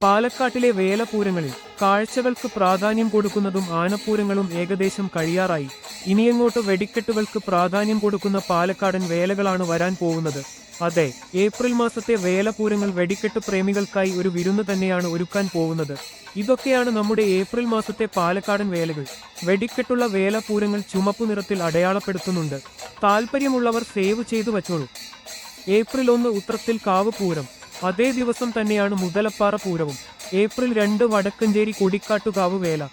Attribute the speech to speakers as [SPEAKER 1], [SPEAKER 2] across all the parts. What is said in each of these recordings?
[SPEAKER 1] പാലക്കാട്ടിലെ വേലപൂരങ്ങളിൽ കാഴ്ചകൾക്ക് പ്രാധാന്യം കൊടുക്കുന്നതും ആനപ്പൂരങ്ങളും ഏകദേശം കഴിയാറായി. ഇനിയങ്ങോട്ട് വെടിക്കെട്ടുകൾക്ക് പ്രാധാന്യം കൊടുക്കുന്ന പാലക്കാടൻ വേലകളാണ് വരാൻ പോകുന്നത്. അതെ, ഏപ്രിൽ മാസത്തെ വേലപൂരങ്ങൾ വെടിക്കെട്ട് പ്രേമികൾക്കായി ഒരു വിരുന്ന് തന്നെയാണ് ഒരുക്കാൻ പോകുന്നത്. ഇതൊക്കെയാണ് നമ്മുടെ ഏപ്രിൽ മാസത്തെ പാലക്കാടൻ വേലകൾ. വെടിക്കെട്ടുള്ള വേലപൂരങ്ങൾ ചുമപ്പു നിറത്തിൽ അടയാളപ്പെടുത്തുന്നുണ്ട്. താല്പര്യമുള്ളവർ സേവ് ചെയ്തു വച്ചോളൂ. ഏപ്രിൽ 1 ഉത്രത്തിൽ കാവ് പൂരം. അതേ ദിവസം തന്നെയാണ് മുതലപ്പാറ പൂരവും. ഏപ്രിൽ 2 വടക്കഞ്ചേരി കൊടിക്കാട്ടുകാവ് വേല.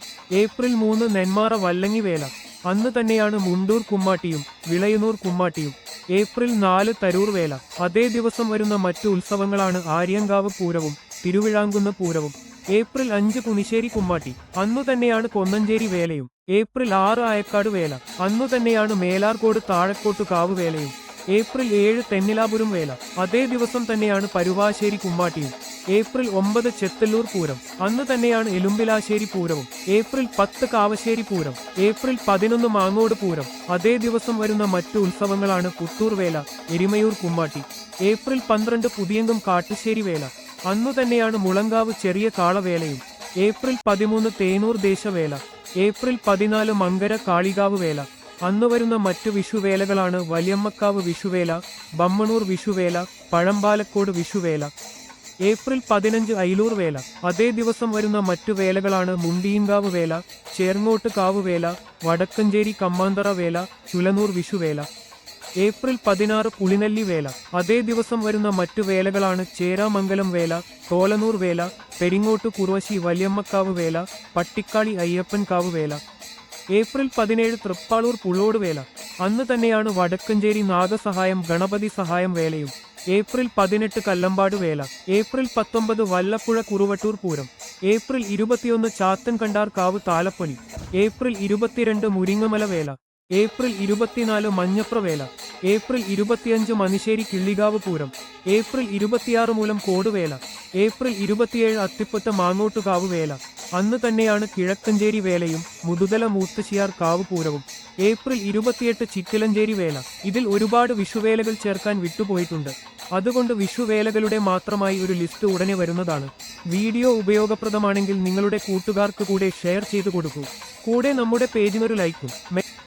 [SPEAKER 1] ഏപ്രിൽ 3 നെന്മാറ വല്ലങ്ങി വേല. അന്ന് തന്നെയാണ് മുണ്ടൂർ കുമ്മാട്ടിയും വിളയനൂർ കുമ്മാട്ടിയും. ഏപ്രിൽ 4 തരൂർ വേല. അതേ ദിവസം വരുന്ന മറ്റു ഉത്സവങ്ങളാണ് ആര്യങ്കാവ് പൂരവും തിരുവിഴാങ്കുന്ന് പൂരവും. ഏപ്രിൽ 5 കുനിശ്ശേരി കുമ്മാട്ടി. അന്നു തന്നെയാണ് കൊന്നഞ്ചേരി വേലയും. ഏപ്രിൽ 6 ആയക്കാട് വേല. അന്നു തന്നെയാണ് മേലാർകോട് താഴക്കോട്ടു കാവ് വേലയും. ഏപ്രിൽ 7 തെന്നിലാപുരം വേല. അതേ ദിവസം തന്നെയാണ് പരുവാശ്ശേരി കുമ്മാട്ടിയും. ഏപ്രിൽ 9 ചെത്തല്ലൂർ പൂരം. അന്ന് തന്നെയാണ് എലുമ്പിലാശ്ശേരി പൂരവും. ഏപ്രിൽ 10 കാവശ്ശേരി പൂരം. ഏപ്രിൽ 11 മാങ്ങോട് പൂരം. അതേ ദിവസം വരുന്ന മറ്റു ഉത്സവങ്ങളാണ് പുത്തൂർ വേല, എരിമയൂർ കുമ്മാട്ടി. ഏപ്രിൽ 12 പുതിയങ്കം കാട്ടുശ്ശേരി വേല. അന്നു തന്നെയാണ് മുളങ്കാവ് ചെറിയ കാളവേലയും. ഏപ്രിൽ 13 തേനൂർ ദേശവേല. ഏപ്രിൽ 14 മങ്കര കാളികാവ് വേല. അന്നു വരുന്ന മറ്റു വിഷുവേലകളാണ് വലിയമ്മക്കാവ് വിഷുവേല, ബമ്മണൂർ വിഷുവേല, പഴമ്പാലക്കോട് വിഷുവേല. ഏപ്രിൽ 15 അയിലൂർ വേല. അതേ ദിവസം വരുന്ന മറ്റു വേലകളാണ് മുണ്ടീൻകാവ് വേല, ചേർങ്ങോട്ട് കാവ് വേല, വടക്കഞ്ചേരി കമ്മാന്തറ വേല, ചുലനൂർ വിഷുവേല. ഏപ്രിൽ 16 പുളിനെല്ലി വേല. അതേ ദിവസം വരുന്ന മറ്റു വേലകളാണ് ചേരാമംഗലം വേല, തോലനൂർ വേല, പെരിങ്ങോട്ട് കുറുവശി വലിയമ്മക്കാവ് വേല, പട്ടിക്കാളി അയ്യപ്പൻകാവ് വേല. ഏപ്രിൽ 17 തൃപ്പാളൂർ പുള്ളോട് വേല. അന്ന് തന്നെയാണ് വടക്കഞ്ചേരി നാഗസഹായം ഗണപതി സഹായം വേലയും. ഏപ്രിൽ 18 കല്ലമ്പാട് വേല. ഏപ്രിൽ 19 വല്ലപ്പുഴ കുറുവട്ടൂർ പൂരം. ഏപ്രിൽ 21 ചാത്തൻ കണ്ടാർ കാവ് താലപ്പൊലി. ഏപ്രിൽ 22 മുരിങ്ങമല വേല. ഏപ്രിൽ 24 മഞ്ഞപ്ര വേല. ഏപ്രിൽ 25 മണിശ്ശേരി കിള്ളികാവ് പൂരം. ഏപ്രിൽ 26 മൂലം കോടുവേല. ഏപ്രിൽ 27 അത്തിപ്പറ്റ മാങ്ങോട്ടുകാവ് വേല. അന്ന് തന്നെയാണ് കിഴക്കഞ്ചേരി വേലയും മുതുതല മൂത്തശ്ശിയാർ കാവ് പൂരവും. ഏപ്രിൽ 28 ചിറ്റിലഞ്ചേരി വേല. ഇതിൽ ഒരുപാട് വിഷുവേലകൾ ചേർക്കാൻ വിട്ടുപോയിട്ടുണ്ട്. അതുകൊണ്ട് വിഷുവേലകളുടെ മാത്രമായി ഒരു ലിസ്റ്റ് ഉടനെ വരുന്നതാണ്. വീഡിയോ ഉപയോഗപ്രദമാണെങ്കിൽ നിങ്ങളുടെ കൂട്ടുകാർക്ക് കൂടെ ഷെയർ ചെയ്തു കൊടുക്കൂ. കൂടെ നമ്മുടെ പേജിനൊരു ലൈക്കും.